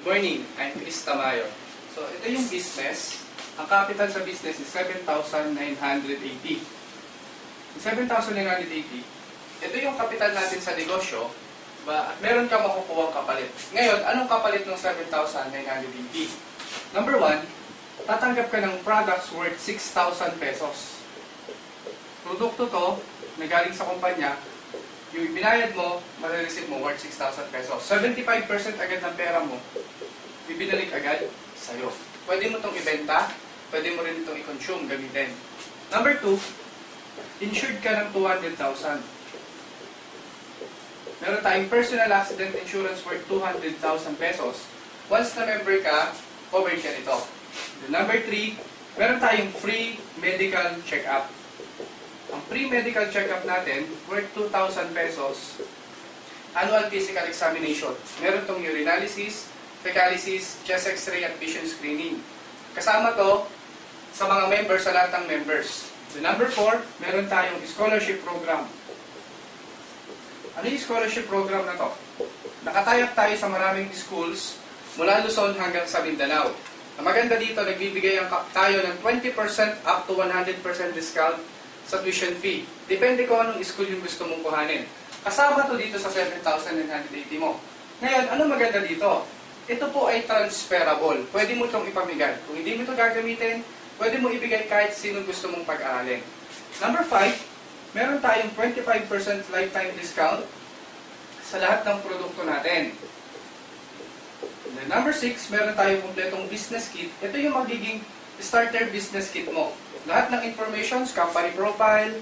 Morning, I'm Chris Tamayo. So, ito yung business. Ang capital sa business is 7,980. 7,980, ito yung capital natin sa negosyo, at meron ka makukuha kapalit. Ngayon, anong kapalit ng 7,980? Number 1, tatanggap ka ng products worth 6,000 pesos. Produkto to, na galing sa kumpanya, yung binayad mo, marireceive mo worth 6,000 pesos. 75% agad ng pera mo, bibinalik agad sa'yo. Pwede mo itong ibenta, pwede mo rin itong i-consume, gamitin. Number 2, insured ka ng 200,000. Meron tayong personal accident insurance worth 200,000 pesos. Once na member ka, covered ka nito. Number 3, meron tayong free medical check-up. Ang free medical check-up natin, worth 2,000 pesos, annual physical examination. Meron tong urinalysis, fecalysis, chest x-ray at vision screening. Kasama to sa mga members, sa lahat ng members. So number 4, meron tayong scholarship program. Ano yung scholarship program na to? Nakatayap tayo sa maraming schools mula Luzon hanggang sa Mindanao. Ang maganda dito, nagbibigay tayo ng 20% up to 100% discount sa tuition fee. Depende kung anong school yung gusto mong kuhanin. Kasama to dito sa 7,980 mo. Ngayon, ano maganda dito? Ito po ay transferable. Pwede mo itong ipamigay. Kung hindi mo ito gagamitin, pwede mo ibigay kahit sino gusto mong pag-aralin. Number 5, meron tayong 25% lifetime discount sa lahat ng produkto natin. And then number 6, meron tayong kompletong business kit. Ito yung magiging starter business kit mo. Lahat ng informations, company profile,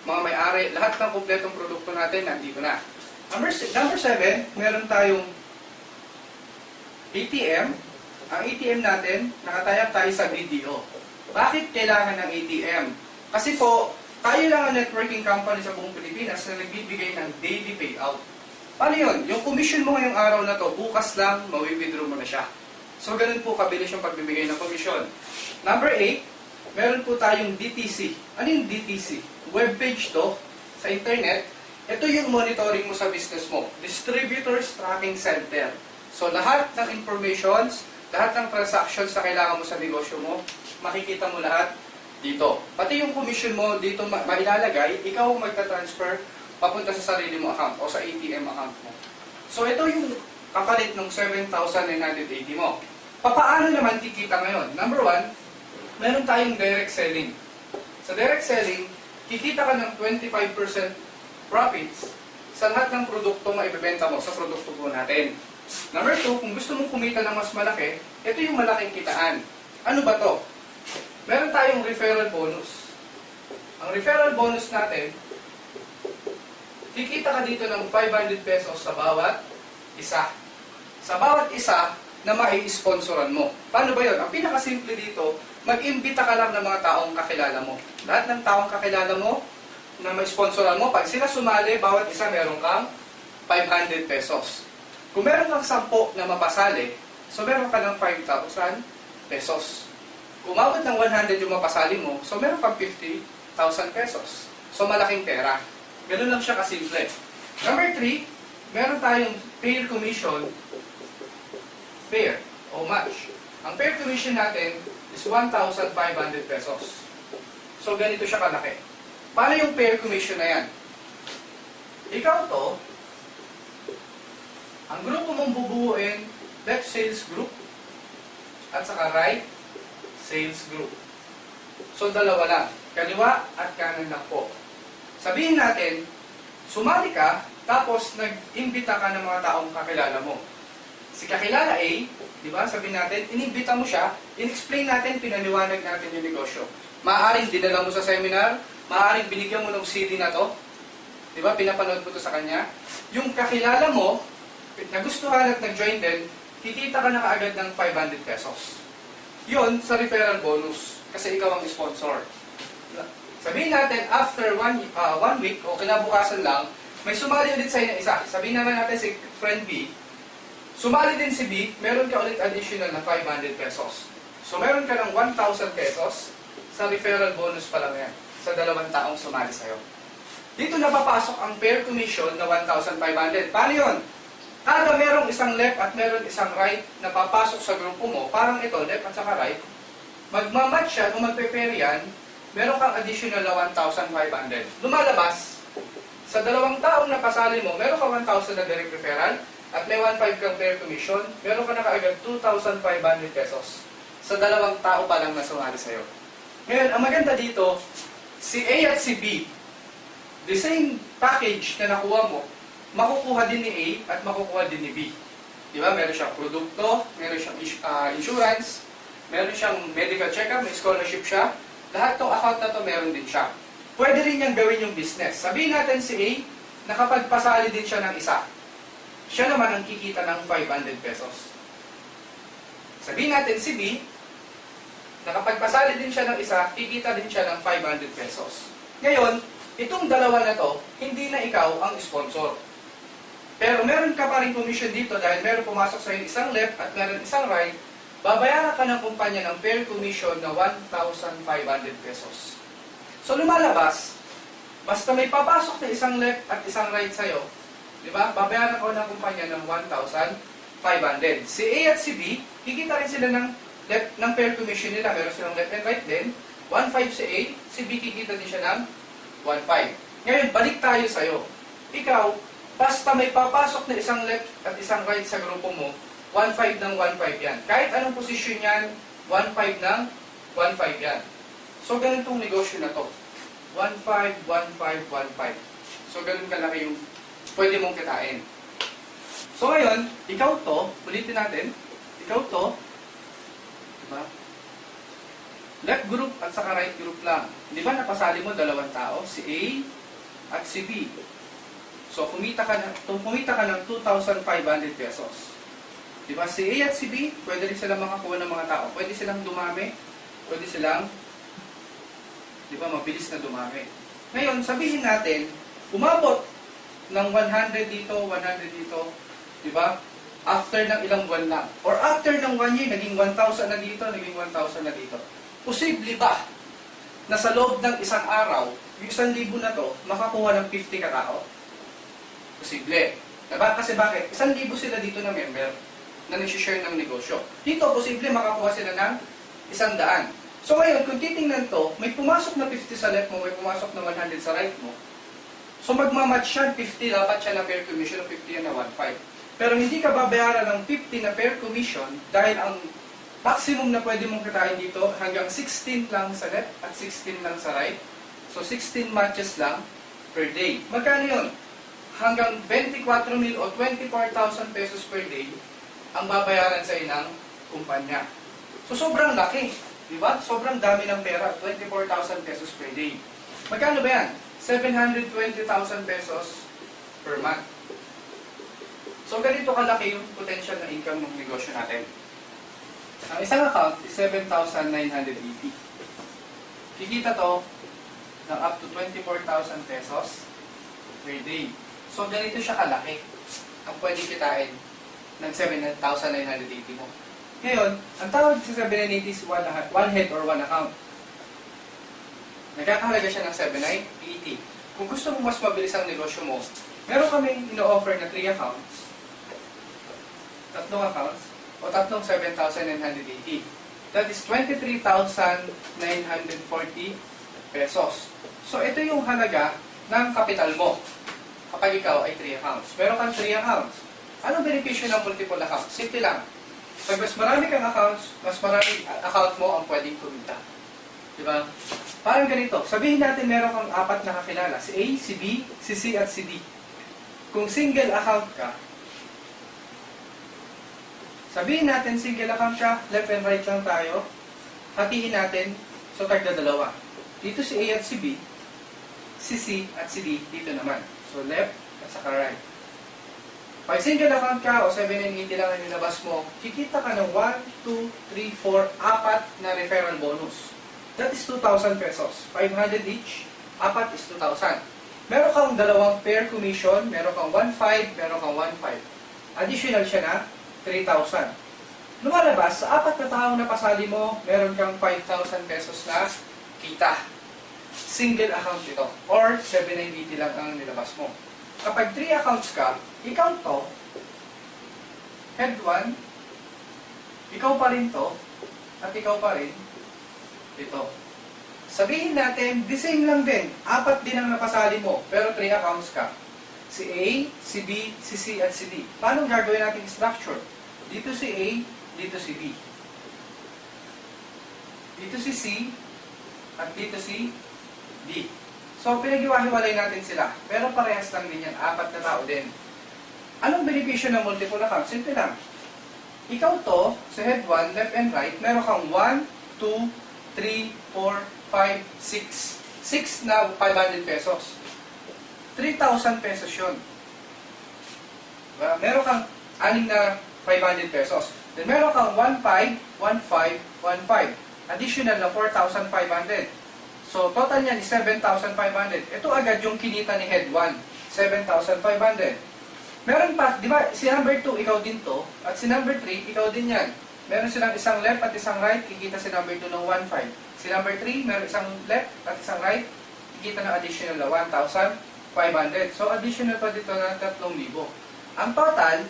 mga may-ari, lahat ng kompletong produkto natin nandito na. Number 7, meron tayong ATM. Ang ATM natin, nakatayap tayo sa BDO. Bakit kailangan ng ATM? Kasi po, tayo lang ang networking company sa buong Pilipinas na nagbibigay ng daily payout. Paano yun? Yung commission mo ngayong araw na to, bukas lang, mawi-withdraw mo na siya. So, ganun po kabilis yung pagbibigay ng commission. Number 8, meron po tayong DTC. Ano yung DTC? Webpage to, sa internet. Ito yung monitoring mo sa business mo. Distributors Tracking Center. So, lahat ng informations, lahat ng transactions na kailangan mo sa negosyo mo, makikita mo lahat dito. Pati yung commission mo dito mailalagay, ikaw ang magta-transfer papunta sa sarili mo account o sa ATM account mo. So, ito yung kapalit ng 7,980 mo. Paano naman kikita ngayon? Number 1, meron tayong direct selling. Sa direct selling, kikita ka ng 25% profits sa lahat ng produkto na ibebenta mo sa produkto po natin. Number 2, kung gusto mong kumita ng mas malaki, ito yung malaking kitaan. Ano ba to? Meron tayong referral bonus. Ang referral bonus natin, kikita ka dito ng 500 pesos sa bawat isa. Sa bawat isa na mai-sponsoran mo. Paano ba yun? Ang pinakasimple dito, mag-imbita ka lang ng mga taong kakilala mo. Lahat ng taong kakilala mo na mai-sponsoran mo, pag sila sumali, bawat isa meron kang 500 pesos. Kung meron kang 10 na mapasali, so meron ka ng 5,000 pesos. Kung umabot ng 100 yung mapasali mo, so meron kang 50,000 pesos. So malaking pera. Ganun lang siya kasimple. Number 3, meron tayong pair commission, pair o match. Ang pair commission natin is 1,500 pesos. So ganito siya kalaki. Paano yung pair commission na yan? Ikaw to, ang grupo mong bubuuin, left sales group at saka right sales group. So dalawa lang, kaliwa at kanan lang po. Sabihin natin, sumali ka, tapos nag-imbita ka ng mga taong kakilala mo. Si kakilala A, di ba, sabihin natin, inimbita mo siya, in-explain natin, pinaliwanag natin yung negosyo. Maaaring dinala mo sa seminar, maaaring binigyan mo ng CD na to, di ba, pinapanood mo to sa kanya. Yung kakilala mo, nagustuhan at nag-join din, kikita ka na kaagad ng 500 pesos. Yun sa referral bonus, kasi ikaw ang sponsor. Sabihin natin, after one week o kinabukasan lang, may sumali ulit sa'yo na isa. Sabihin naman natin si friend B, sumali din si B, meron ka ulit additional na 500 pesos. So meron ka ng 1,000 pesos sa referral bonus pa lang yan, sa dalawang taong sumali sa'yo. Dito napapasok ang pair commission na 1,500. Paano yun? Kada merong isang left at meron isang right na papasok sa grupo mo, parang ito, left at saka right, magmamatch yan o magpe-pair yan, meron kang additional na 1,500. Lumalabas, sa dalawang taong napasali mo, meron kang 1,000 na direct referral at may 1,500 kang pair commission, meron ka na kaagad 2,500 pesos sa dalawang tao pa lang na sumali sa'yo. Ngayon, ang maganda dito, si A at si B, the same package na nakuha mo, makukuha din ni A at makukuha din ni B. Diba? Meron siyang produkto, meron siyang insurance, meron siyang medical check-up, may scholarship siya. Lahat ng account na to meron din siya. Pwede rin niyang gawin yung business. Sabihin natin si A, nakapagpasali din siya ng isa. Siya naman ang kikita ng 500 pesos. Sabihin natin si B, nakapagpasali din siya ng isa, kikita din siya ng 500 pesos. Ngayon, itong dalawa na to, hindi na ikaw ang sponsor. Pero meron ka pa rin commission dito dahil meron pumasok sa isang left at meron isang right, babayaran ka ng kumpanya ng pair commission na 1,500 pesos. So lumalabas, basta may papasok na isang left at isang right sa'yo, di ba? Babayaran ko ng kumpanya ng 1,500. Si A at si B, kikita rin sila ng pair commission nila. Meron silang left and right din. 1,500 si A, si B kikita din siya ng 1,500. Ngayon, balik tayo sa'yo. Ikaw, basta may papasok na isang left at isang right sa grupo mo, 1,500 ng 1,500 yan. Kahit anong posisyon yan, 1,500 ng 1,500 yan. So, ganitong negosyo na to. 1,500, 1,500, 1,500. So, ganun kalaki yung pwede mong kitain. So, ngayon, ikaw to, ulitin natin, ikaw to, diba? Left group at saka right group lang. Di ba napasali mo dalawang tao, si A at si B. So, kumita ka ng 2,500 pesos. Di ba? Si A at si B, pwede rin silang makakuha ng mga tao. Pwede silang dumami, pwede silang, di ba, mabilis na dumami. Ngayon, sabihin natin, umabot ng 100 dito, 100 dito, di ba? After ng ilang buwan lang. Or after ng 1 year, naging 1,000 na dito, naging 1,000 na dito. Posible ba na sa loob ng isang araw, yung 1,000 na to, makakuha ng 50 kakao? Posible. Diba? Kasi bakit? 1,000 sila dito na member na nag-share ng negosyo. Dito, posible makakuha sila ng 100. So ngayon, kung titingnan to, may pumasok na 50 sa left mo, may pumasok na 100 sa right mo. So magmamatch yan, 50 dapat siya na pair commission, 50 yan na 1,500. Pero hindi ka babayaran ng 50 na pair commission dahil ang maximum na pwede mong kitain dito hanggang 16 lang sa left at 16 lang sa right. So 16 matches lang per day. Magkano yun? Hanggang 24,000 o 24,000 pesos per day ang babayaran sa ng kumpanya. So sobrang laki. Diba? Sobrang dami ng pera. 24,000 pesos per day. Magkano ba yan? 720,000 pesos per month. So, ganito kalaki yung potential na income ng negosyo natin. Ang isang account is 7,980. Kikita to ng up to 24,000 pesos per day. So, ganito siya kalaki ang pwede kitain ng 7,980 mo. Ngayon, ang tawag sa 7,980 is one head or one account. Nagkakahalaga siya ng 7,980. Kung gusto mo mas mabilis ang negosyo mo, meron kaming ino-offer na 3 accounts, tatlong accounts, o tatlong 7,980. That is 23,940 pesos. So, ito yung halaga ng kapital mo kapag ikaw ay 3 accounts. Meron kang 3 accounts. Anong benepisyo ng multiple accounts? Simple lang. Pag mas marami kang accounts, mas marami account mo ang pwedeng kumita. Diba? Parang ganito. Sabihin natin meron kang 4 na kakilala. Si A, si B, si C, at si D. Kung single account ka, sabihin natin single account ka, left and right lang tayo, hatiin natin, so tagda-2. Dito si A at si B, si C at si D, dito naman. So left at saka right. Pag single account ka o 7,980 lang ang nilabas mo, kikita ka ng 1, 2, 3, 4, 4 na referral bonus. That is 2,000 pesos. 500 each, 4 is 2,000. Meron kang 2 pair commission, meron kang 1,500, meron kang 1,500. Additional siya na 3,000. Lumalabas, sa 4 na taong napasali mo, meron kang 5,000 pesos na kita. Single account ito. Or 7,980 lang ang nilabas mo. Kapag 3 accounts ka, ikaw to, head 1, ikaw pa rin to, at ikaw pa rin ito. Sabihin natin, the same lang din. 4 din ang napasali mo, pero 3 accounts ka. Si A, si B, si C, at si D. Paano gagawin natin structure? Dito si A, dito si B. Dito si C, at dito si D. So, pinag-iwahiwalay natin sila. Pero parehas lang din yan. 4 na tao din. Anong benepisyo ng multiple account? Simple lang. Ikaw to, sa head 1, left and right, meron kang 1, 2, 3, 4, 5, 6. 6 na 500 pesos. 3,000 pesos yun. Diba? Meron kang 6 na 500 pesos. Then meron kang 1,500, 1,500, 1,500. Additional na 4,500. So, total niyan is 7,500. Ito agad yung kinita ni head 1. 7,500. Meron pa, di ba, si number 2, ikaw din to. At si number 3, ikaw din yan. Meron silang isang left at isang right, kikita si number 2 ng 1,500. Si number 3, meron isang left at isang right, kikita ng additional na 1,500. So, additional pa dito na 3,000. Ang total,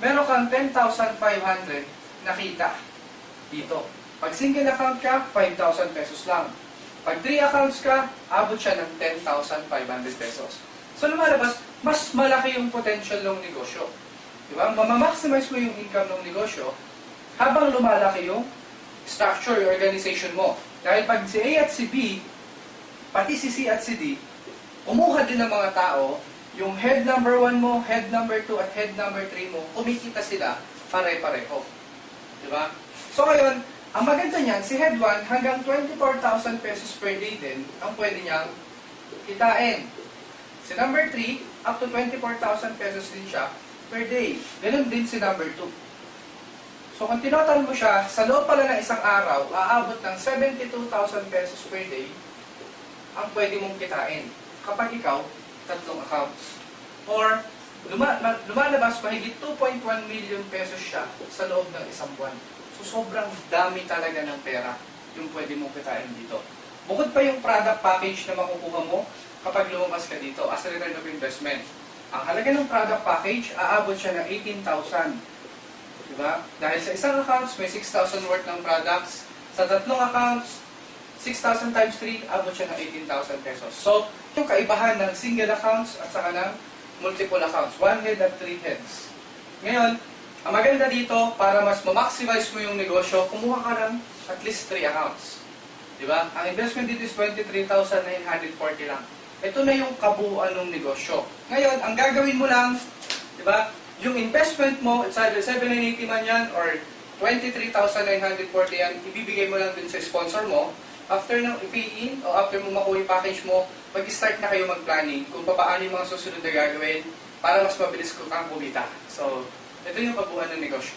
meron kang 10,500 nakita dito. Pag single account ka, 5,000 pesos lang. Pag 3 accounts ka, abot siya ng 10,500 pesos. So, lumalabas, mas malaki yung potential ng negosyo. Diba? Mamamaximize mo yung income ng negosyo habang lumalaki yung structure, yung organization mo. Dahil pag si A at si B, pati si C at si D, umuha din ng mga tao, yung head number 1 mo, head number 2, at head number 3 mo, kumikita sila pare-pareho. Diba? So ngayon, ang maganda niyan, si head 1 hanggang 24,000 pesos per day din ang pwede niyang kitain. Si number 3, up to 24,000 pesos din siya per day. Ganun din si number 2. So kung tinotal mo siya, sa loob pala ng isang araw, aabot ng 72,000 pesos per day ang pwede mong kitain kapag ikaw 3 accounts. Or lumalabas mahigit 2.1 million pesos siya sa loob ng isang buwan. So sobrang dami talaga ng pera yung pwede mong kitain dito. Bukod pa yung product package na makukuha mo kapag lumabas ka dito as a return of investment. Ang halaga ng product package, aabot siya ng 18,000. Diba? Dahil sa isang accounts, may 6,000 worth ng products. Sa 3 accounts, 6,000 times 3, abot siya ng 18,000 pesos. So, yung kaibahan ng single accounts at saka ng multiple accounts. 1 head at 3 heads. Ngayon, ang maganda dito, para mas ma-maximize mo yung negosyo, kumuha ka ng at least 3 accounts. Diba? Ang investment dito is 23,940 lang. Ito na yung kabuuan ng negosyo. Ngayon, ang gagawin mo lang, diba? Yung investment mo, it's either 7,980 man yan or 23,940 yan, ibibigay mo lang din sa sponsor mo. After ng i-pay-in o after mo makuha yung package mo, mag-start na kayo mag-planning kung paano yung mga susunod na gagawin para mas mabilis kang kumita. So, ito yung kabuuan ng negosyo.